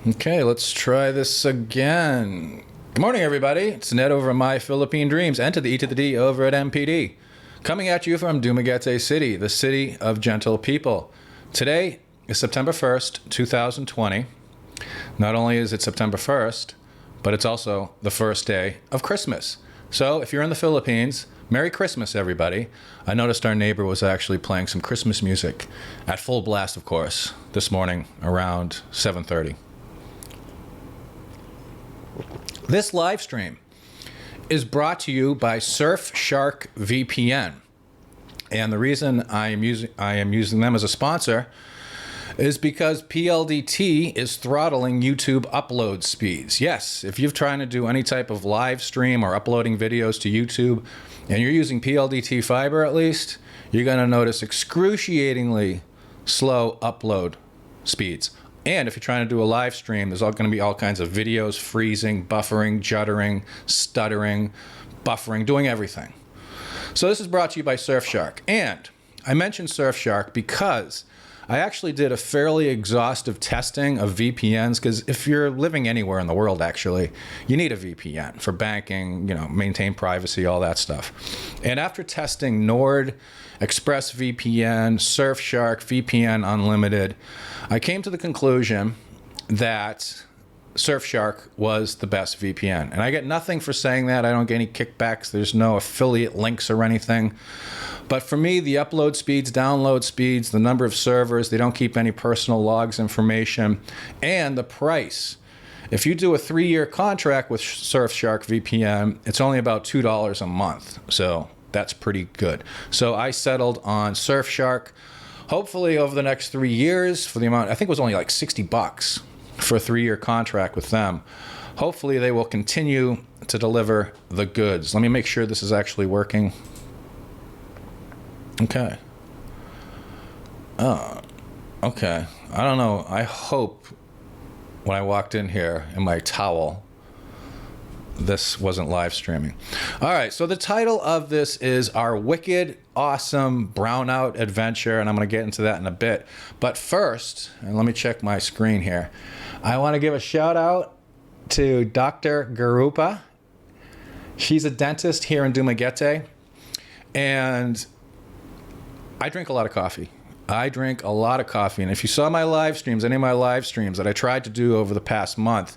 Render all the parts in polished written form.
Okay, let's try this again. Good morning, everybody. It's Ned over at My Philippine Dreams and to the E to the D over at MPD. Coming at you from Dumaguete City, the city of gentle people. Today is September 1st, 2020. Not only is it September 1st, but it's also the first day of Christmas. So if you're in the Philippines, Merry Christmas, everybody. I noticed our neighbor was actually playing some Christmas music at full blast, of course, this morning around 7:30. This live stream is brought to you by Surfshark VPN. And the reason I am using them as a sponsor is because PLDT is throttling YouTube upload speeds. Yes, if you're trying to do any type of live stream or uploading videos to YouTube and you're using PLDT fiber at least, you're going to notice excruciatingly slow upload speeds. And if you're trying to do a live stream, there's going to be all kinds of videos freezing, buffering, juddering, stuttering, buffering, doing everything. So this is brought to you by Surfshark. And I mentioned Surfshark because I actually did a fairly exhaustive testing of VPNs, because if you're living anywhere in the world, actually, you need a VPN for banking, maintain privacy, all that stuff. And after testing Nord, ExpressVPN, Surfshark, VPN Unlimited, I came to the conclusion that Surfshark was the best VPN. And I get nothing for saying that. I don't get any kickbacks. There's no affiliate links or anything. But for me, the upload speeds, download speeds, the number of servers, they don't keep any personal logs information, and the price. If you do a 3-year contract with Surfshark VPN, it's only about $2 a month. So that's pretty good. So I settled on Surfshark. Hopefully over the next 3 years, for the amount, I think it was only like $60 for a 3-year contract with them. Hopefully they will continue to deliver the goods. Let me make sure this is actually working. Okay. Okay. I don't know. I hope when I walked in here in my towel, this wasn't live streaming. All right. So the title of this is our wicked, awesome Brownout adventure, and I'm going to get into that in a bit. But first, and let me check my screen here, I want to give a shout out to Dr. Garupa. She's a dentist here in Dumaguete, and I drink a lot of coffee. And if you saw my live streams, any of my live streams that I tried to do over the past month,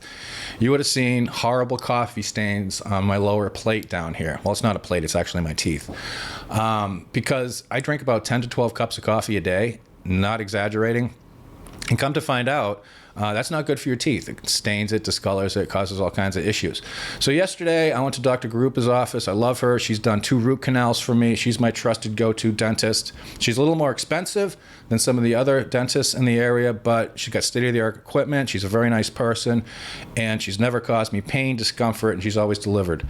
you would have seen horrible coffee stains on my lower plate down here. Well, it's not a plate, it's actually my teeth. Because I drink about 10 to 12 cups of coffee a day, not exaggerating. And come to find out, that's not good for your teeth. It stains it, discolors it, causes all kinds of issues. So yesterday, I went to Dr. Garupa's office. I love her. She's done 2 root canals for me. She's my trusted go-to dentist. She's a little more expensive than some of the other dentists in the area, but she's got state-of-the-art equipment. She's a very nice person, and she's never caused me pain, discomfort, and she's always delivered.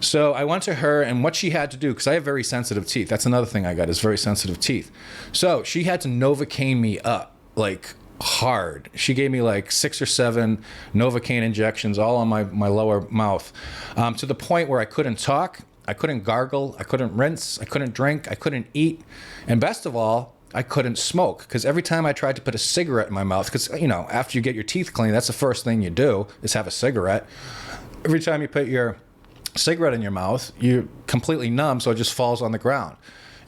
So I went to her, and what she had to do, because I have very sensitive teeth. That's another thing I got, is very sensitive teeth. So she had to Novocaine me up, like hard. She gave me like 6 or 7 Novocaine injections all on my lower mouth, to the point where I couldn't talk, I couldn't gargle, I couldn't rinse, I couldn't drink, I couldn't eat, and best of all, I couldn't smoke, because every time I tried to put a cigarette in my mouth, because after you get your teeth clean, that's the first thing you do is have a cigarette. Every time you put your cigarette in your mouth, you're completely numb, so it just falls on the ground.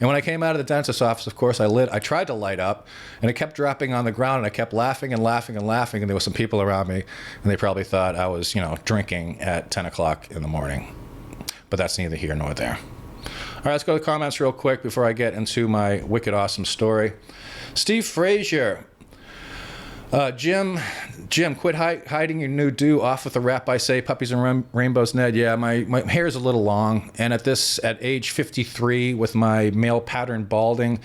And when I came out of the dentist's office, of course, I tried to light up, and it kept dropping on the ground, and I kept laughing and laughing and laughing, and there were some people around me, and they probably thought I was, drinking at 10 o'clock in the morning. But that's neither here nor there. All right, let's go to the comments real quick before I get into my wicked awesome story. Steve Frazier. Jim, quit hiding your new do off with the rap I say, puppies and rainbows, Ned. Yeah, my hair is a little long, and at age 53 with my male pattern balding,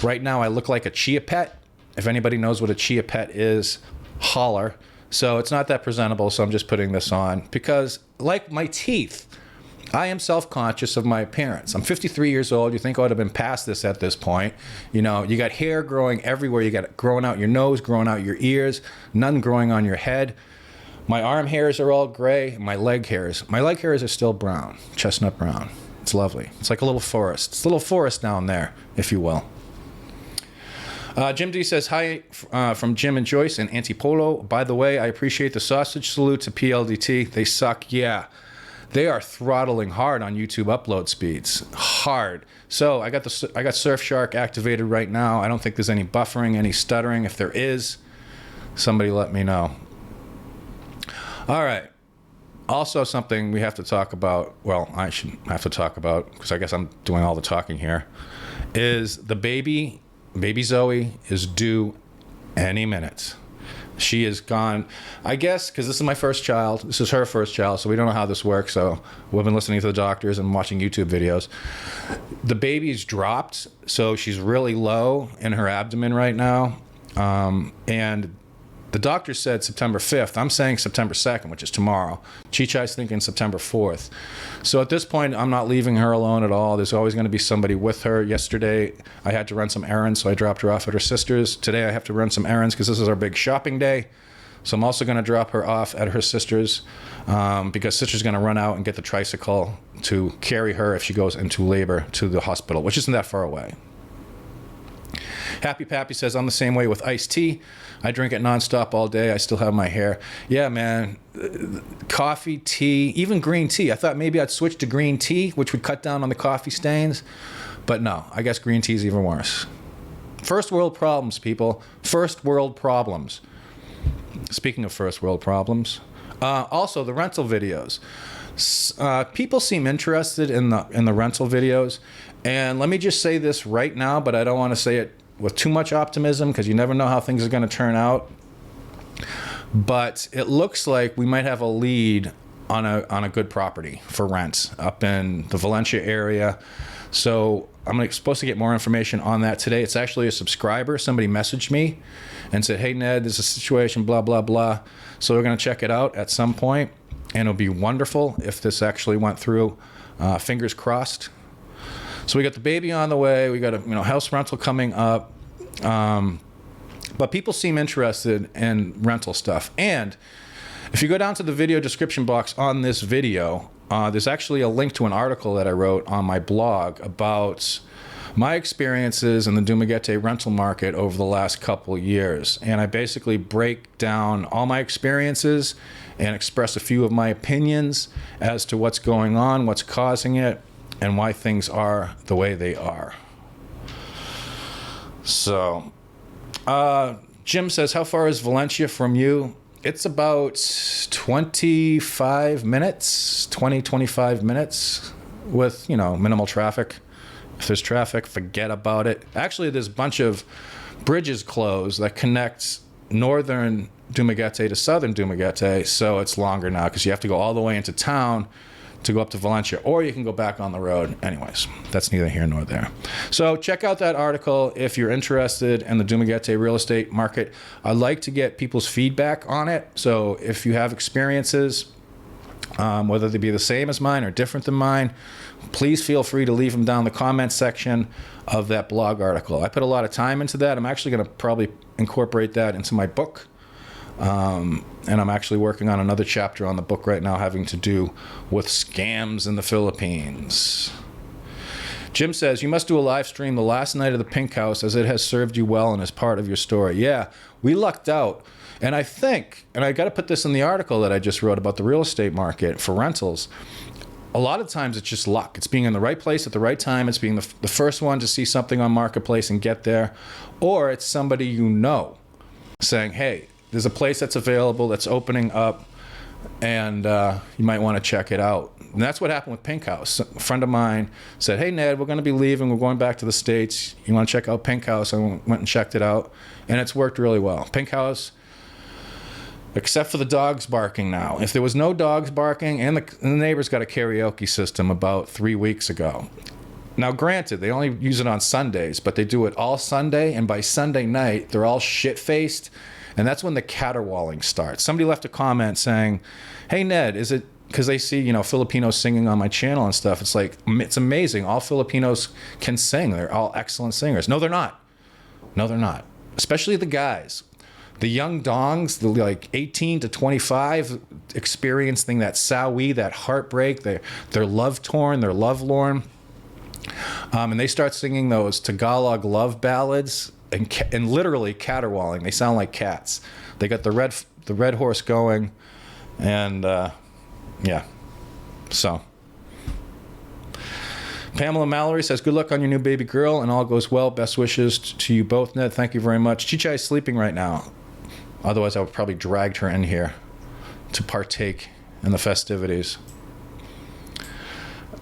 right now I look like a chia pet. If anybody knows what a chia pet is, holler. So it's not that presentable, so I'm just putting this on because, like my teeth, I am self-conscious of my appearance. I'm 53 years old. You think I would have been past this at this point. You got hair growing everywhere. You got it growing out your nose, growing out your ears, none growing on your head. My arm hairs are all gray. My leg hairs are still brown, chestnut brown. It's lovely. It's like a little forest. It's a little forest down there, if you will. Jim D says, hi from Jim and Joyce and Antipolo. By the way, I appreciate the sausage salute to PLDT. They suck. Yeah, they are throttling hard on YouTube upload speeds. Hard. So I got Surfshark activated right now. I don't think there's any buffering, any stuttering. If there is, somebody let me know. All right. Also, something we have to talk about, well, I shouldn't have to talk about because I guess I'm doing all the talking here, is the baby Zoe is due any minute. She is gone, I guess, because this is my first child. This is her first child, so we don't know how this works. So we've been listening to the doctors and watching YouTube videos. The baby's dropped, so she's really low in her abdomen right now. And the doctor said September 5th. I'm saying September 2nd, which is tomorrow. Chichai's thinking September 4th. So at this point, I'm not leaving her alone at all. There's always going to be somebody with her. Yesterday, I had to run some errands, so I dropped her off at her sister's. Today, I have to run some errands because this is our big shopping day. So I'm also going to drop her off at her sister's because sister's going to run out and get the tricycle to carry her if she goes into labor to the hospital, which isn't that far away. Happy Pappy says, I'm the same way with iced tea. I drink it nonstop all day. I still have my hair. Yeah, man. Coffee, tea, even green tea. I thought maybe I'd switch to green tea, which would cut down on the coffee stains. But no, I guess green tea is even worse. First world problems, people. First world problems. Speaking of first world problems, also the rental videos. People seem interested in the rental videos. And let me just say this right now, but I don't want to say it with too much optimism because you never know how things are going to turn out. But it looks like we might have a lead on a good property for rent up in the Valencia area. So I'm supposed to get more information on that today. It's actually a subscriber. Somebody messaged me and said, hey, Ned, there's a situation, blah, blah, blah. So we're going to check it out at some point, and it'll be wonderful if this actually went through. Fingers crossed. So we got the baby on the way. We got a house rental coming up. But people seem interested in rental stuff. And if you go down to the video description box on this video, there's actually a link to an article that I wrote on my blog about my experiences in the Dumaguete rental market over the last couple years. And I basically break down all my experiences and express a few of my opinions as to what's going on, what's causing it, and why things are the way they are. So, Jim says, how far is Valencia from you? It's about 25 minutes with, minimal traffic. If there's traffic, forget about it. Actually, there's a bunch of bridges closed that connect northern Dumaguete to southern Dumaguete, so it's longer now because you have to go all the way into town to go up to Valencia, or you can go back on the road. Anyways, that's neither here nor there. So check out that article if you're interested in the Dumaguete real estate market. I'd like to get people's feedback on it. So if you have experiences, whether they be the same as mine or different than mine, please feel free to leave them down in the comments section of that blog article. I put a lot of time into that. I'm actually going to probably incorporate that into my book. And I'm actually working on another chapter on the book right now having to do with scams in the Philippines. Jim says, you must do a live stream the last night of the Pink House as it has served you well and is part of your story. Yeah, we lucked out. And I think, and I got to put this in the article that I just wrote about the real estate market for rentals, a lot of times it's just luck. It's being in the right place at the right time. It's being the first one to see something on Marketplace and get there. Or it's somebody saying, hey, there's a place that's available that's opening up, and you might want to check it out. And that's what happened with Pink House. A friend of mine said, hey, Ned, we're going to be leaving. We're going back to the States. You want to check out Pink House? I went and checked it out, and it's worked really well. Pink House, except for the dogs barking now. If there was no dogs barking, and the neighbors got a karaoke system about 3 weeks ago. Now, granted, they only use it on Sundays, but they do it all Sunday, and by Sunday night, they're all shit-faced. And that's when the caterwauling starts. Somebody left a comment saying, hey, Ned, is it because they see, Filipinos singing on my channel and stuff? It's like, it's amazing. All Filipinos can sing. They're all excellent singers. No, they're not. No, they're not. Especially the guys. The young dongs, the 18 to 25, experiencing that sawi, that heartbreak. They're love-torn. They're love-lorn. And they start singing those Tagalog love ballads. and literally caterwauling. They sound like cats. They got the red horse going, and yeah. So Pamela Mallory says, good luck on your new baby girl and all goes well. Best wishes to you both, Ned. Thank you very much. Chichai is sleeping right now. Otherwise, I would probably dragged her in here to partake in the festivities.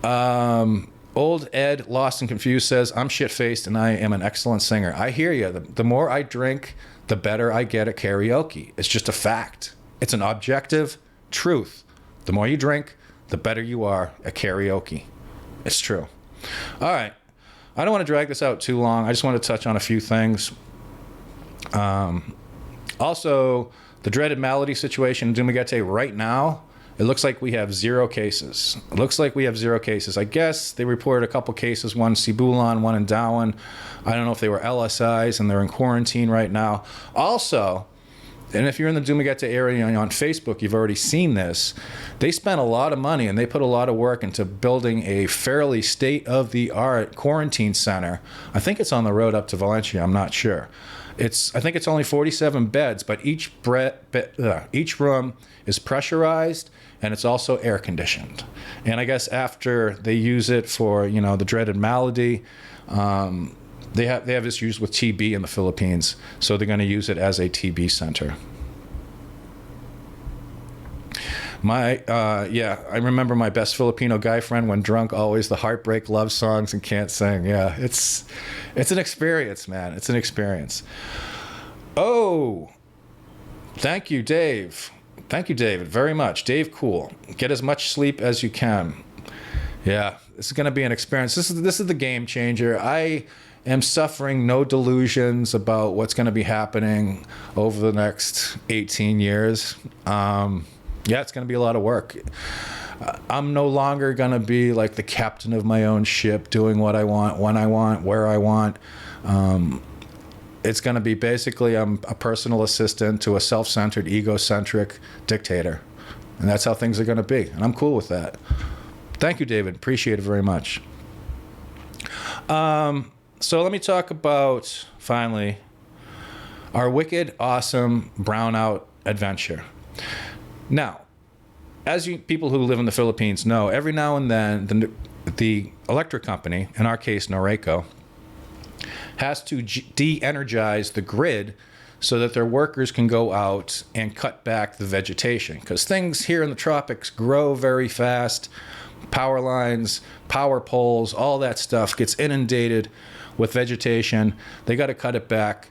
Old Ed, lost and confused, says, I'm shit-faced and I am an excellent singer. I hear you. The more I drink, the better I get at karaoke. It's just a fact. It's an objective truth. The more you drink, the better you are at karaoke. It's true. All right. I don't want to drag this out too long. I just want to touch on a few things. Also, the dreaded malady situation in Dumaguete right now, it looks like we have 0 cases. I guess they reported a couple cases, one in Cebulan, one in Darwin. I don't know if they were LSIs, and they're in quarantine right now. Also, and if you're in the Dumaguete area on Facebook, you've already seen this. They spent a lot of money and they put a lot of work into building a fairly state-of-the-art quarantine center. I think it's on the road up to Valencia. I'm not sure. I think it's only 47 beds, but each room is pressurized and it's also air conditioned. And I guess after they use it for, the dreaded malady, they have issues with TB in the Philippines, so they're going to use it as a TB center. I remember my best Filipino guy friend when drunk, always the heartbreak love songs and can't sing. Yeah, it's an experience, man. It's an experience. Oh, thank you, Dave. Thank you, David, very much. Dave Cool. Get as much sleep as you can. Yeah, this is going to be an experience. This is the game changer. I am suffering no delusions about what's going to be happening over the next 18 years. Yeah, it's going to be a lot of work. I'm no longer going to be like the captain of my own ship, doing what I want, when I want, where I want. It's going to be basically I'm a personal assistant to a self-centered, egocentric dictator. And that's how things are going to be. And I'm cool with that. Thank you, David. Appreciate it very much. So let me talk about, finally, our wicked, awesome Brownout adventure. Now, as you people who live in the Philippines know, every now and then the electric company, in our case Norreco, has to de-energize the grid so that their workers can go out and cut back the vegetation. Because things here in the tropics grow very fast. Power lines, power poles, all that stuff gets inundated with vegetation. They got to cut it back.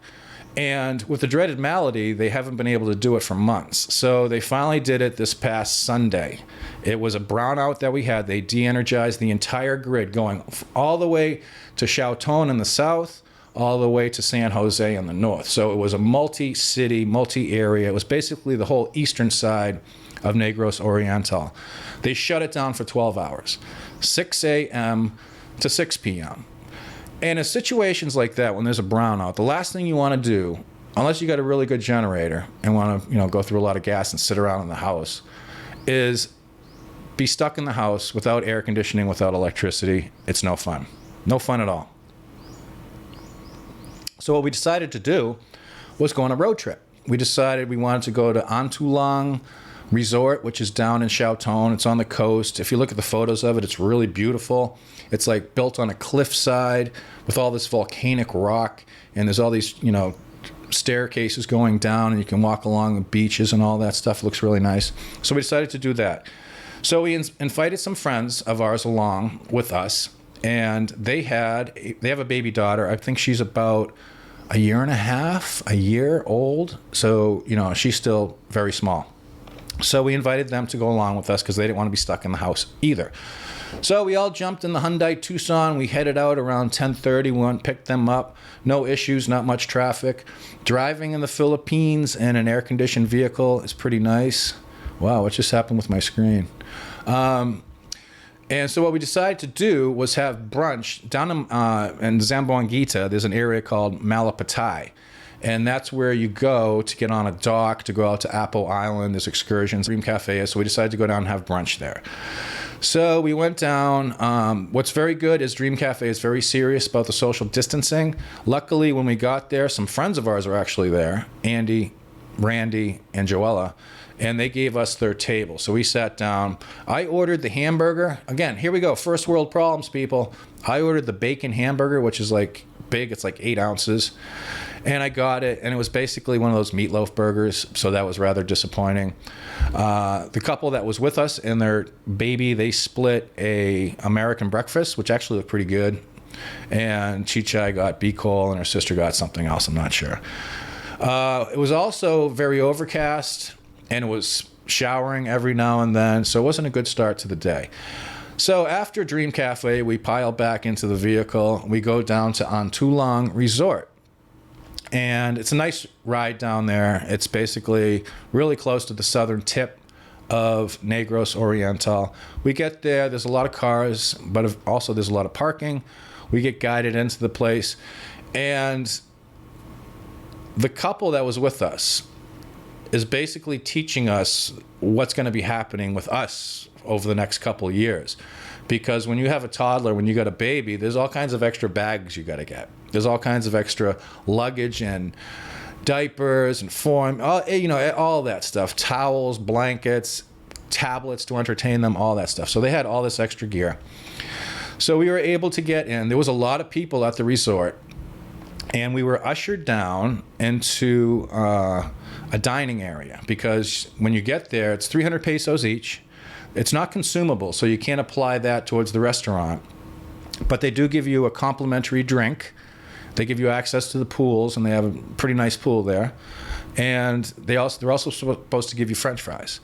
And with the dreaded malady, they haven't been able to do it for months. So they finally did it this past Sunday. It was a brownout that we had. They de-energized the entire grid, going all the way to Xiaotong in the south, all the way to San Jose in the north. So it was a multi-city, multi-area. It was basically the whole eastern side of Negros Oriental. They shut it down for 12 hours, 6 a.m. to 6 p.m. And in situations like that, when there's a brownout, the last thing you want to do, unless you got a really good generator and want to, go through a lot of gas and sit around in the house, is be stuck in the house without air conditioning, without electricity. It's no fun. No fun at all. So what we decided to do was go on a road trip. We decided we wanted to go to Antulang Resort, which is down in Xiaotong. It's on the coast. If you look at the photos of it, it's really beautiful. It's like built on a cliffside with all this volcanic rock, and there's all these, staircases going down, and you can walk along the beaches and all that stuff. It looks really nice. So we decided to do that. So we invited some friends of ours along with us, and they have a baby daughter. I think she's about a year old. So, she's still very small. So we invited them to go along with us because they didn't want to be stuck in the house either. So we all jumped in the Hyundai Tucson. We headed out around 10:30. We went and picked them up. No issues, not much traffic. Driving in the Philippines in an air-conditioned vehicle is pretty nice. Wow, what just happened with my screen? And so what we decided to do was have brunch down in Zamboanguita. There's an area called Malapatay. And that's where you go to get on a dock, to go out to Apo Island. There's excursions, Dream Cafe. So we decided to go down and have brunch there. So we went down. What's very good is Dream Cafe is very serious about the social distancing. Luckily, when we got there, some friends of ours were actually there, Andy, Randy, and Joella, and they gave us their table. So we sat down. I ordered the hamburger. Again, here we go. First world problems, people. I ordered the bacon hamburger, which is like big. It's like 8 ounces. And I got it, and it was basically one of those meatloaf burgers, so that was rather disappointing. The couple that was with us and their baby, they split a American breakfast, which actually looked pretty good. And Chichai got B-Cole, and her sister got something else, I'm not sure. It was also very overcast, and it was showering every now and then, so it wasn't a good start to the day. So after Dream Cafe, we pile back into the vehicle. We go down to Antulang Resort. And it's a nice ride down there. It's basically really close to the southern tip of Negros Oriental. We get there, there's a lot of cars, but also there's a lot of parking. We get guided into the place. And the couple that was with us is basically teaching us what's going to be happening with us over the next couple of years. Because when you have a toddler, when you got a baby, there's all kinds of extra bags you got to get. There's all kinds of extra luggage and diapers and all that stuff. Towels, blankets, tablets to entertain them, all that stuff. So they had all this extra gear. So we were able to get in. There was a lot of people at the resort. And we were ushered down into a dining area. Because when you get there, it's 300 pesos each. It's not consumable, so you can't apply that towards the restaurant. But they do give you a complimentary drink. They give you access to the pools, and they have a pretty nice pool there. And they're also supposed to give you French fries.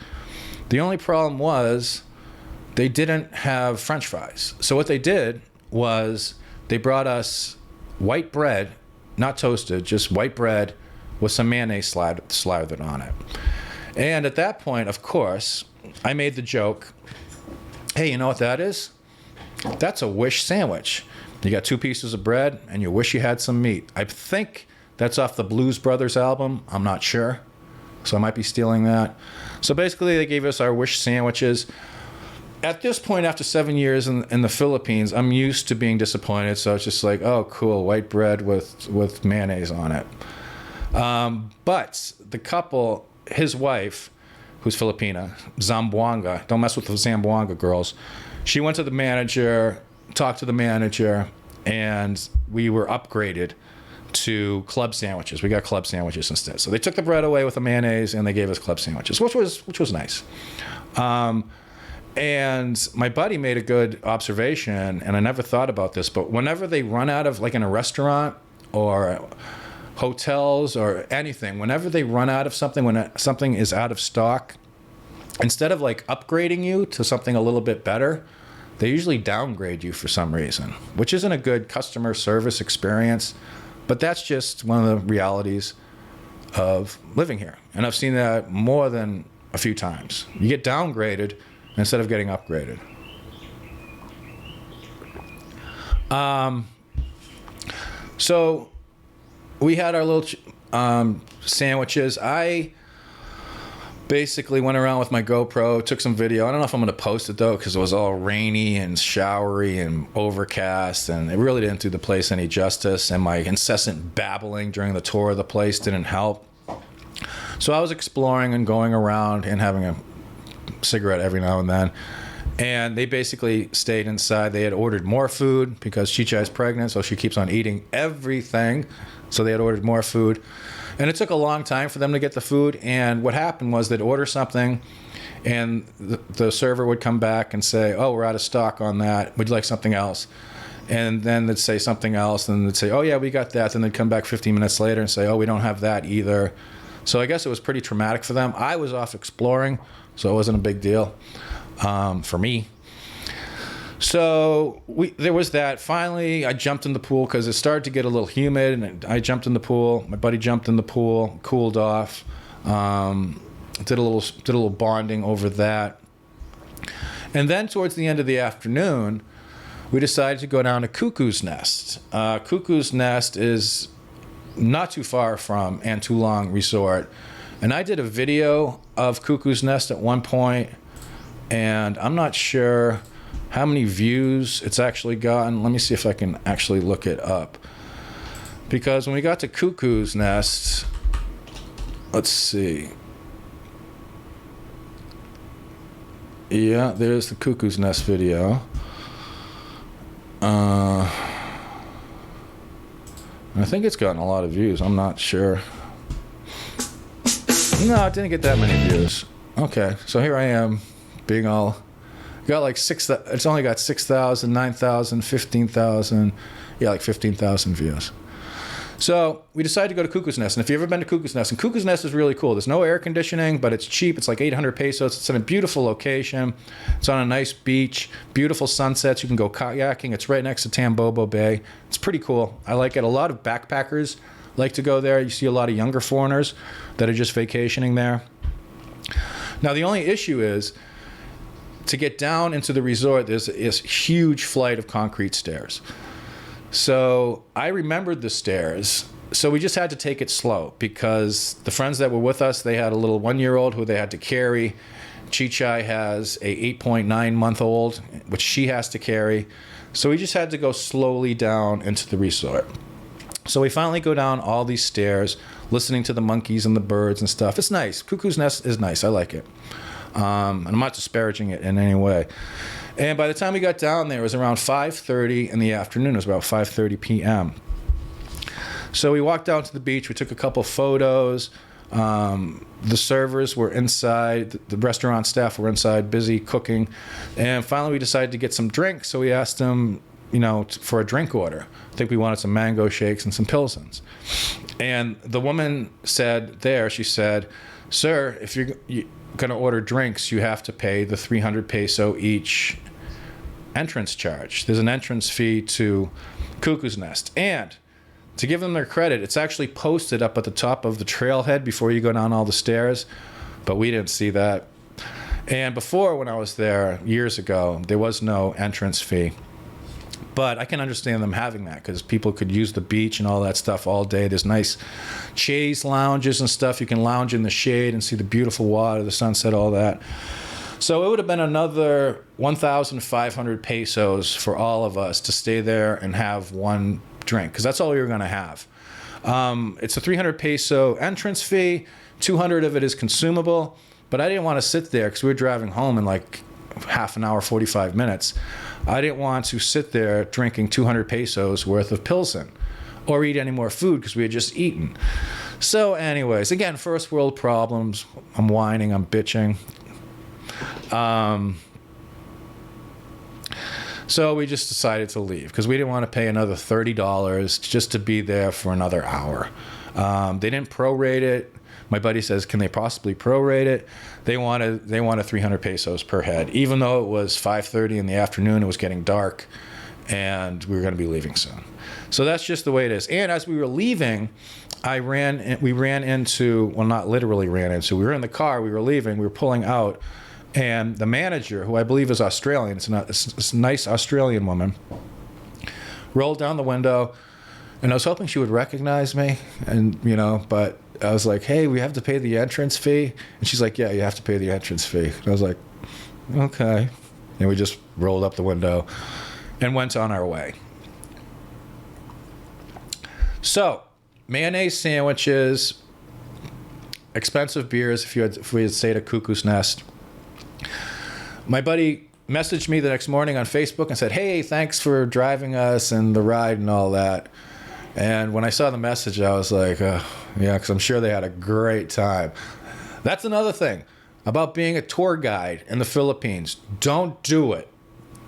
The only problem was they didn't have French fries. So what they did was they brought us white bread, not toasted, just white bread with some mayonnaise slathered on it. And at that point, of course, I made the joke, hey, you know what that is? That's a wish sandwich. You got 2 pieces of bread, and you wish you had some meat. I think that's off the Blues Brothers album. I'm not sure, so I might be stealing that. So basically, they gave us our wish sandwiches. At this point, after 7 years in the Philippines, I'm used to being disappointed, so it's just like, oh, cool, white bread with mayonnaise on it. But the couple, his wife, who's Filipina, Zamboanga. Don't mess with the Zamboanga girls. She went to the manager, talked to the manager, and we were upgraded to club sandwiches. We got club sandwiches instead. So they took the bread away with the mayonnaise, and they gave us club sandwiches, which was nice. And my buddy made a good observation, and I never thought about this, but whenever they run out of, like in a restaurant or hotels or anything, whenever they run out of something, when something is out of stock, instead of like upgrading you to something a little bit better, they usually downgrade you for some reason, which isn't a good customer service experience. But that's just one of the realities of living here. And I've seen that more than a few times. You get downgraded instead of getting upgraded. So we had our little sandwiches. I basically went around with my GoPro, took some video. I don't know if I'm going to post it, though, because it was all rainy and showery and overcast, and it really didn't do the place any justice, and my incessant babbling during the tour of the place didn't help. So I was exploring and going around and having a cigarette every now and then. And they basically stayed inside. They had ordered more food because Chicha is pregnant, so she keeps on eating everything. So they had ordered more food. And it took a long time for them to get the food. And what happened was they'd order something, and the server would come back and say, oh, we're out of stock on that. Would you like something else? And then they'd say something else, and they'd say, oh, yeah, we got that. Then they'd come back 15 minutes later and say, oh, we don't have that either. So I guess it was pretty traumatic for them. I was off exploring, so it wasn't a big deal for me. So there was that. Finally, I jumped in the pool because it started to get a little humid, and I jumped in the pool. My buddy jumped in the pool, cooled off, did a little bonding over that. And then towards the end of the afternoon, we decided to go down to Cuckoo's Nest. Cuckoo's Nest is not too far from Antulang Resort. And I did a video of Cuckoo's Nest at one point, and I'm not sure how many views it's actually gotten. Let me see if I can actually look it up. Because when we got to Cuckoo's Nest, let's see. Yeah, there's the Cuckoo's Nest video. I think it's gotten a lot of views. I'm not sure. No, it didn't get that many views. Okay, so here I am being all... Got like it's only got 6,000, 9,000, 15,000. Yeah, like 15,000 views. So we decided to go to Cuckoo's Nest. And if you've ever been to Cuckoo's Nest, and Cuckoo's Nest is really cool. There's no air conditioning, but it's cheap. It's like 800 pesos. It's in a beautiful location. It's on a nice beach, beautiful sunsets. You can go kayaking. It's right next to Tambobo Bay. It's pretty cool. I like it. A lot of backpackers like to go there. You see a lot of younger foreigners that are just vacationing there. Now, the only issue is to get down into the resort, there's this huge flight of concrete stairs. So I remembered the stairs, so we just had to take it slow because the friends that were with us, they had a little 1-year-old who they had to carry. Chichai has a 8.9-month-old, which she has to carry. So we just had to go slowly down into the resort. So we finally go down all these stairs, listening to the monkeys and the birds and stuff. It's nice. Cuckoo's Nest is nice. I like it. And I'm not disparaging it in any way. And by the time we got down there, it was around 5:30 in the afternoon. It was about 5:30 p.m. So we walked down to the beach. We took a couple photos. The servers were inside. The restaurant staff were inside, busy cooking. And finally, we decided to get some drinks. So we asked them, for a drink order. I think we wanted some mango shakes and some Pilsens. And the woman said there, she said, "Sir, if you're going to order drinks, you have to pay the 300 peso each entrance charge. There's an entrance fee to Cuckoo's Nest." And to give them their credit, it's actually posted up at the top of the trailhead before you go down all the stairs, but we didn't see that. And before, when I was there years ago, there was no entrance fee. But I can understand them having that because people could use the beach and all that stuff all day. There's nice chaise lounges and stuff. You can lounge in the shade and see the beautiful water, the sunset, all that. So it would have been another 1,500 pesos for all of us to stay there and have one drink because that's all we were going to have. It's a 300 peso entrance fee. 200 of it is consumable. But I didn't want to sit there because we were driving home in like half an hour, 45 minutes. I didn't want to sit there drinking 200 pesos worth of Pilsen or eat any more food because we had just eaten. So anyways, again, first world problems. I'm whining, I'm bitching. So we just decided to leave because we didn't want to pay another $30 just to be there for another hour. They didn't prorate it. My buddy says, can they possibly prorate it? They wanted 300 pesos per head, even though it was 5:30 in the afternoon. It was getting dark, and we were going to be leaving soon. So that's just the way it is. And as we were leaving, we ran into, well, not literally ran into. We were in the car. We were leaving. We were pulling out, and the manager, who I believe is Australian, it's a nice Australian woman, rolled down the window, and I was hoping she would recognize me, but I was like, "Hey, we have to pay the entrance fee." And she's like, "Yeah, you have to pay the entrance fee." And I was like, "Okay." And we just rolled up the window and went on our way. So, mayonnaise sandwiches, expensive beers if we had stayed at Cuckoo's Nest. My buddy messaged me the next morning on Facebook and said, "Hey, thanks for driving us and the ride and all that." And when I saw the message, I was like, yeah, because I'm sure they had a great time. That's another thing about being a tour guide in the Philippines. Don't do it.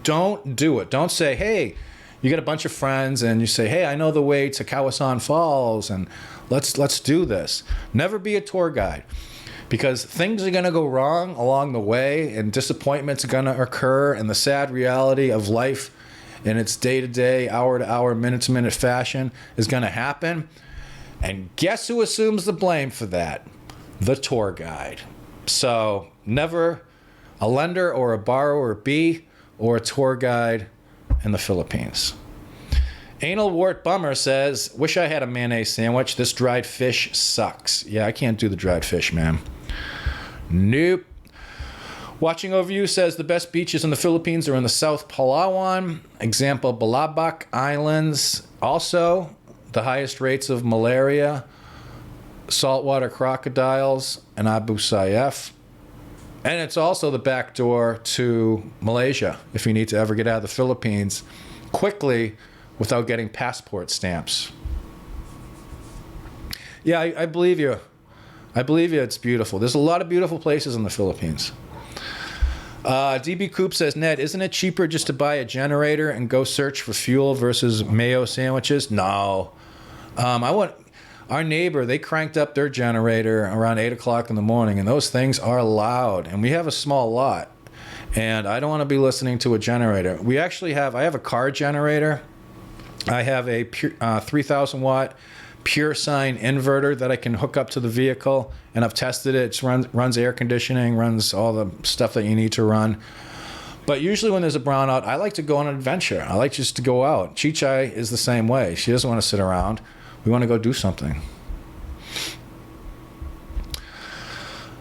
Don't do it. Don't say, hey, you get a bunch of friends and you say, hey, I know the way to Kawasan Falls and let's do this. Never be a tour guide because things are going to go wrong along the way and disappointments are going to occur, and the sad reality of life in its day-to-day, hour-to-hour, minute-to-minute fashion is going to happen. And guess who assumes the blame for that? The tour guide. So never a lender or a borrower be or a tour guide in the Philippines. Anal Wart Bummer says, wish I had a mayonnaise sandwich. This dried fish sucks. Yeah, I can't do the dried fish, man. Nope. Watching over you says the best beaches in the Philippines are in the South Palawan. Example, Balabac Islands. Also, the highest rates of malaria, saltwater crocodiles, and Abu Sayyaf. And it's also the back door to Malaysia if you need to ever get out of the Philippines quickly without getting passport stamps. Yeah, I believe you. I believe you. It's beautiful. There's a lot of beautiful places in the Philippines. DB Coop says, Ned, isn't it cheaper just to buy a generator and go search for fuel versus mayo sandwiches? No. Our neighbor, they cranked up their generator around 8 o'clock in the morning, and those things are loud. And we have a small lot, and I don't want to be listening to a generator. I have a car generator. I have a 3,000 watt pure sine inverter that I can hook up to the vehicle, and I've tested it. It runs air conditioning, runs all the stuff that you need to run. But usually when there's a brownout, I like to go on an adventure. I like just to go out. Chichai is the same way. She doesn't want to sit around. We want to go do something.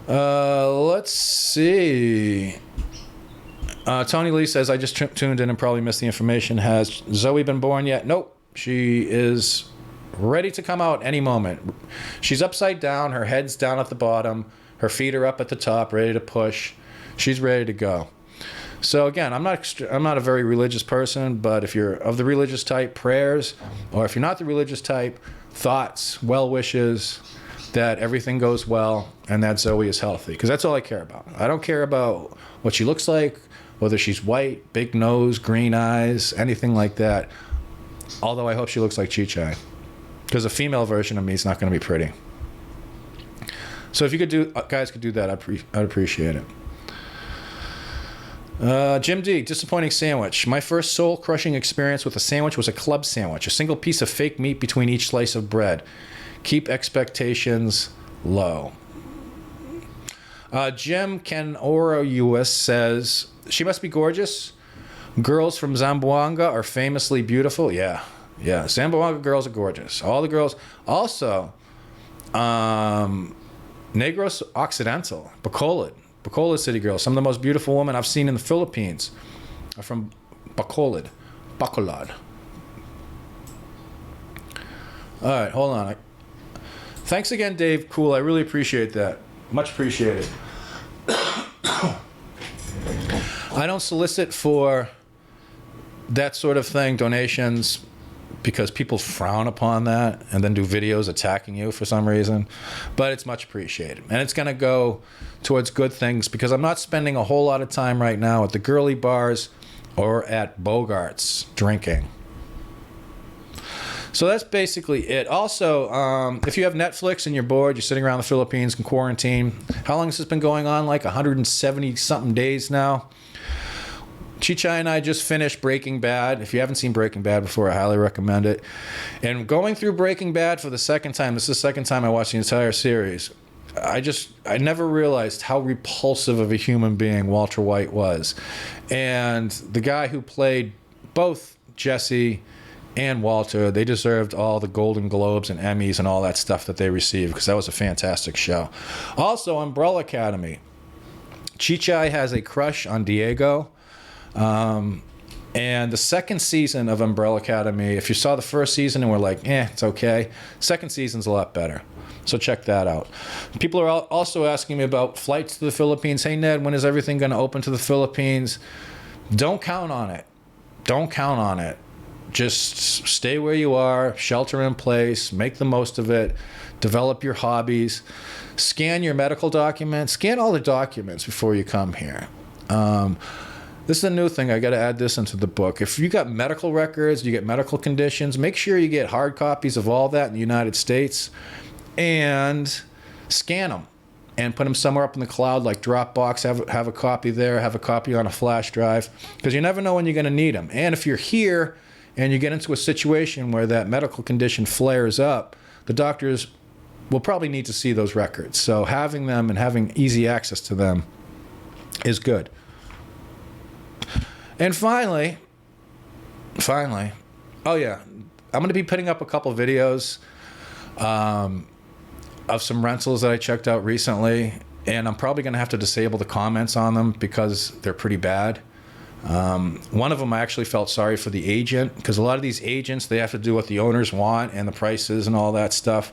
Let's see. Tony Lee says, I just tuned in and probably missed the information. Has Zoe been born yet? Nope. She is ready to come out any moment. She's upside down. Her head's down at the bottom. Her feet are up at the top, ready to push. She's ready to go. So again, I'm not a very religious person, but if you're of the religious type, prayers, or if you're not the religious type, thoughts, well wishes, that everything goes well and that Zoe is healthy. Because that's all I care about. I don't care about what she looks like, whether she's white, big nose, green eyes, anything like that. Although I hope she looks like Chichai. Because a female version of me is not going to be pretty. So if you guys could do that, I'd appreciate it. Jim D, disappointing sandwich. My first soul-crushing experience with a sandwich was a club sandwich, a single piece of fake meat between each slice of bread. Keep expectations low. Jim Kenora says, she must be gorgeous. Girls from Zamboanga are famously beautiful. Yeah. Zamboanga girls are gorgeous. All the girls. Also, Negros Occidental, Bacolod City girls. Some of the most beautiful women I've seen in the Philippines are from Bacolod. All right, hold on. Thanks again, Dave. Cool. I really appreciate that. Much appreciated. I don't solicit for that sort of thing, donations, because people frown upon that and then do videos attacking you for some reason. But it's much appreciated. And it's going to go towards good things because I'm not spending a whole lot of time right now at the girly bars or at Bogart's drinking. So that's basically it. Also, if you have Netflix and you're bored, you're sitting around the Philippines in quarantine. How long has this been going on? Like 170-something days now. Chichai and I just finished Breaking Bad. If you haven't seen Breaking Bad before, I highly recommend it. And going through Breaking Bad for the second time, this is the second time I watched the entire series, I never realized how repulsive of a human being Walter White was. And the guy who played both Jesse and Walter, they deserved all the Golden Globes and Emmys and all that stuff that they received because that was a fantastic show. Also, Umbrella Academy. Chichai has a crush on Diego. And the second season of Umbrella Academy, if you saw the first season and were like, it's okay, second season's a lot better. So check that out. People are also asking me about flights to the Philippines. Hey, Ned, when is everything going to open to the Philippines? Don't count on it. Don't count on it. Just stay where you are, shelter in place, make the most of it, develop your hobbies, scan your medical documents, scan all the documents before you come here. This is a new thing. I got to add this into the book. If you got medical records, you get medical conditions, make sure you get hard copies of all that in the United States and scan them and put them somewhere up in the cloud like Dropbox. Have a copy there, have a copy on a flash drive because you never know when you're going to need them. And if you're here and you get into a situation where that medical condition flares up, the doctors will probably need to see those records. So having them and having easy access to them is good. And finally, oh yeah, I'm going to be putting up a couple videos of some rentals that I checked out recently. and I'm probably going to have to disable the comments on them because they're pretty bad. One of them I actually felt sorry for the agent, because a lot of these agents, they have to do what the owners want and the prices and all that stuff.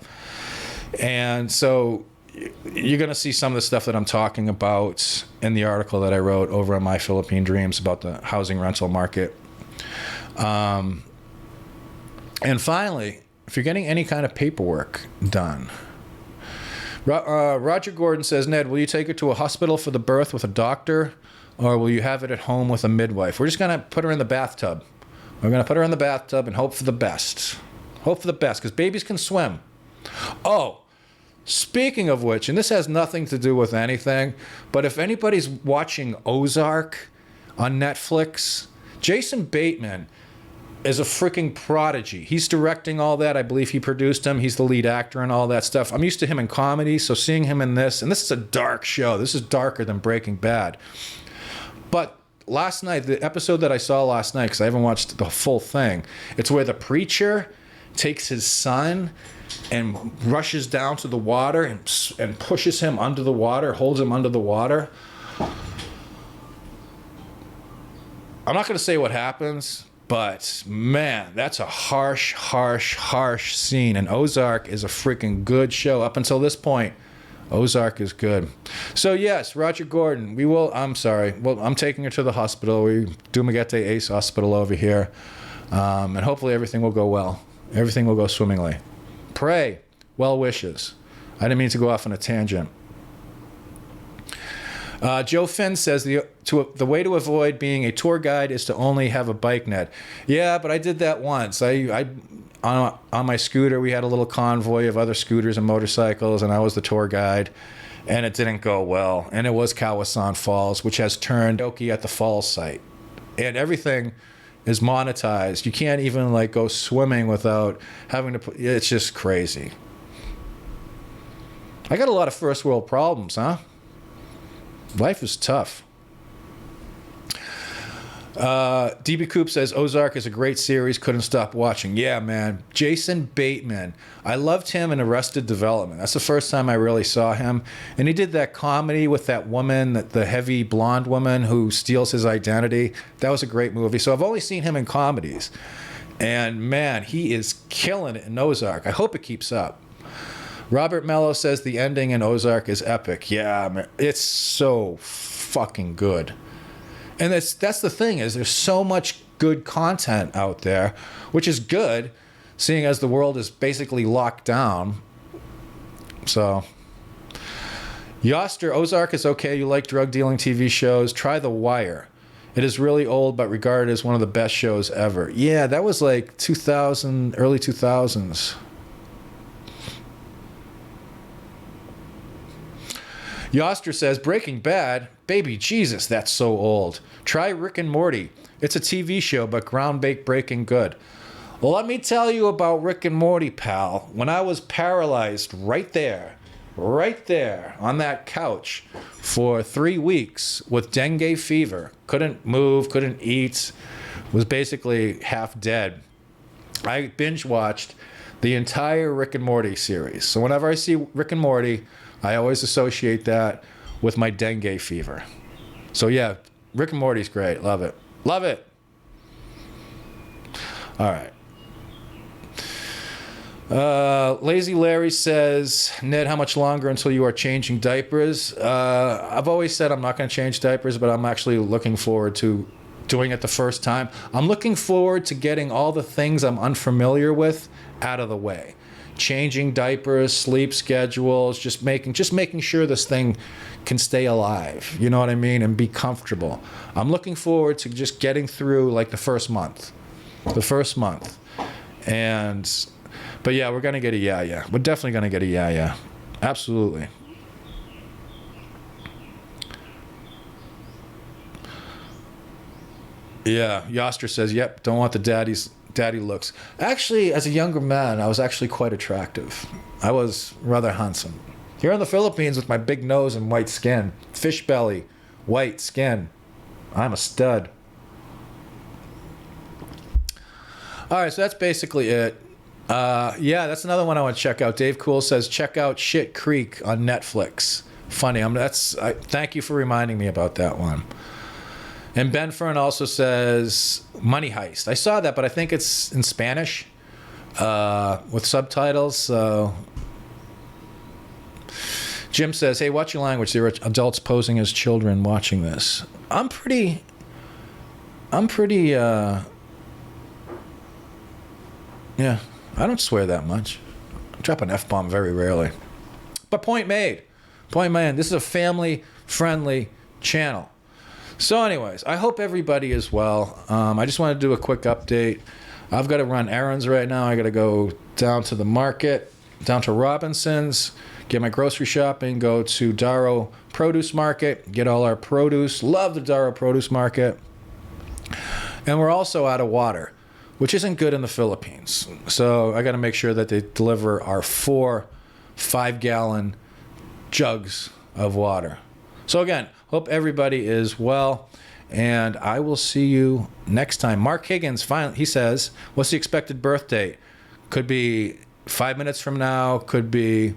And so you're going to see some of the stuff that I'm talking about in the article that I wrote over on My Philippine Dreams about the housing rental market. And finally, if you're getting any kind of paperwork done, Roger Gordon says, Ned, will you take her to a hospital for the birth with a doctor, or will you have it at home with a midwife? We're just going to put her in the bathtub. We're going to put her in the bathtub and hope for the best. Hope for the best, because babies can swim. Oh, speaking of which, and this has nothing to do with anything, but if anybody's watching Ozark on Netflix, Jason Bateman is a freaking prodigy. He's directing all that. I believe he produced him. He's the lead actor and all that stuff. I'm used to him in comedy, so seeing him in this, and this is a dark show. This is darker than Breaking Bad. But last night, the episode that I saw last night, because I haven't watched the full thing, it's where the preacher takes his son and rushes down to the water and pushes him under the water, holds him under the water. I'm not going to say what happens, but man, that's a harsh, harsh, harsh scene. And Ozark is a freaking good show. Up until this point, Ozark is good. So yes, Roger Gordon, I'm sorry. Well, I'm taking her to the hospital. We Dumaguete Ace Hospital over here. And hopefully everything will go well. Everything will go swimmingly. Pray. Well wishes. I didn't mean to go off on a tangent. Joe Finn says the way to avoid being a tour guide is to only have a bike net. Yeah, but I did that once. On my scooter, we had a little convoy of other scooters and motorcycles, and I was the tour guide, and it didn't go well. And it was Kawasan Falls, which has turned Oki at the falls site, and everything is monetized. You can't even like go swimming without having to put. It's just crazy. I got a lot of first world problems, huh? Life is tough. DB Coop says Ozark is a great series. Couldn't stop watching. Yeah, man. Jason Bateman. I loved him in Arrested Development. That's the first time I really saw him. And he did that comedy with that woman, the heavy blonde woman who steals his identity. That was a great movie. So I've only seen him in comedies. And man, he is killing it in Ozark. I hope it keeps up. Robert Mello says the ending in Ozark is epic. Yeah, man, it's so fucking good. And that's the thing, is there's so much good content out there, which is good, seeing as the world is basically locked down. So, Yoster, Ozark is okay. You like drug dealing TV shows? Try The Wire. It is really old, but regarded as one of the best shows ever. Yeah, that was like 2000, early 2000s. Yoster says, Breaking Bad? Baby Jesus, that's so old. Try Rick and Morty. It's a TV show, but ground-baked breaking good. Well, let me tell you about Rick and Morty, pal. When I was paralyzed right there on that couch for 3 weeks with dengue fever, couldn't move, couldn't eat, was basically half dead, I binge-watched the entire Rick and Morty series. So whenever I see Rick and Morty, I always associate that with my dengue fever. So yeah, Rick and Morty's great. Love it. Love it. All right. Lazy Larry says, Ned, how much longer until you are changing diapers? I've always said I'm not going to change diapers, but I'm actually looking forward to doing it the first time. I'm looking forward to getting all the things I'm unfamiliar with out of the way. Changing diapers, sleep schedules, just making sure this thing can stay alive. You know what I mean? And be comfortable. I'm looking forward to just getting through like the first month. But yeah, we're going to get a yeah. We're definitely going to get a yeah. Absolutely. Yeah, Yoster says, yep, don't want the daddy looks. Actually, as a younger man, I was actually quite attractive. I was rather handsome. Here in the Philippines with my big nose and white skin, fish belly, white skin, I'm a stud. All right, so that's basically it. Yeah, that's another one I want to check out. Dave Cool says, check out Shit Creek on Netflix. funny. Thank you for reminding me about that one. And Ben Fern also says Money Heist. I saw that, but I think it's in Spanish with subtitles. So Jim says, hey, watch your language. There are adults posing as children watching this. I'm pretty yeah, I don't swear that much. I drop an F-bomb very rarely. But point made. Point made. This is a family-friendly channel. So anyways, I hope everybody is well. I just want to do a quick update. I've got to run errands right now. I got to go down to the market, down to Robinson's, get my grocery shopping, go to Darrow Produce Market, get all our produce. Love the Darrow Produce Market. And we're also out of water, which isn't good in the Philippines. So I got to make sure that they deliver our 4 5-gallon jugs of water. So again, hope everybody is well, and I will see you next time. Mark Higgins, finally, he says, what's the expected birth date? Could be 5 minutes from now, could be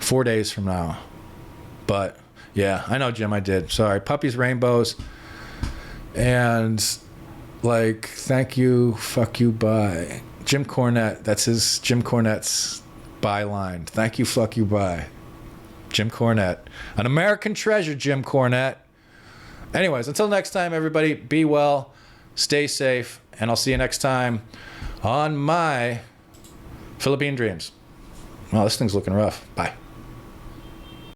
4 days from now. But yeah, I know, Jim, I did. Sorry. Puppies, rainbows, and like, thank you, fuck you, bye. Jim Cornette, that's Jim Cornette's byline. Thank you, fuck you, bye. Jim Cornette. An American treasure, Jim Cornette. Anyways, until next time, everybody, be well, stay safe, and I'll see you next time on my Philippine Dreams. Well, this thing's looking rough. Bye.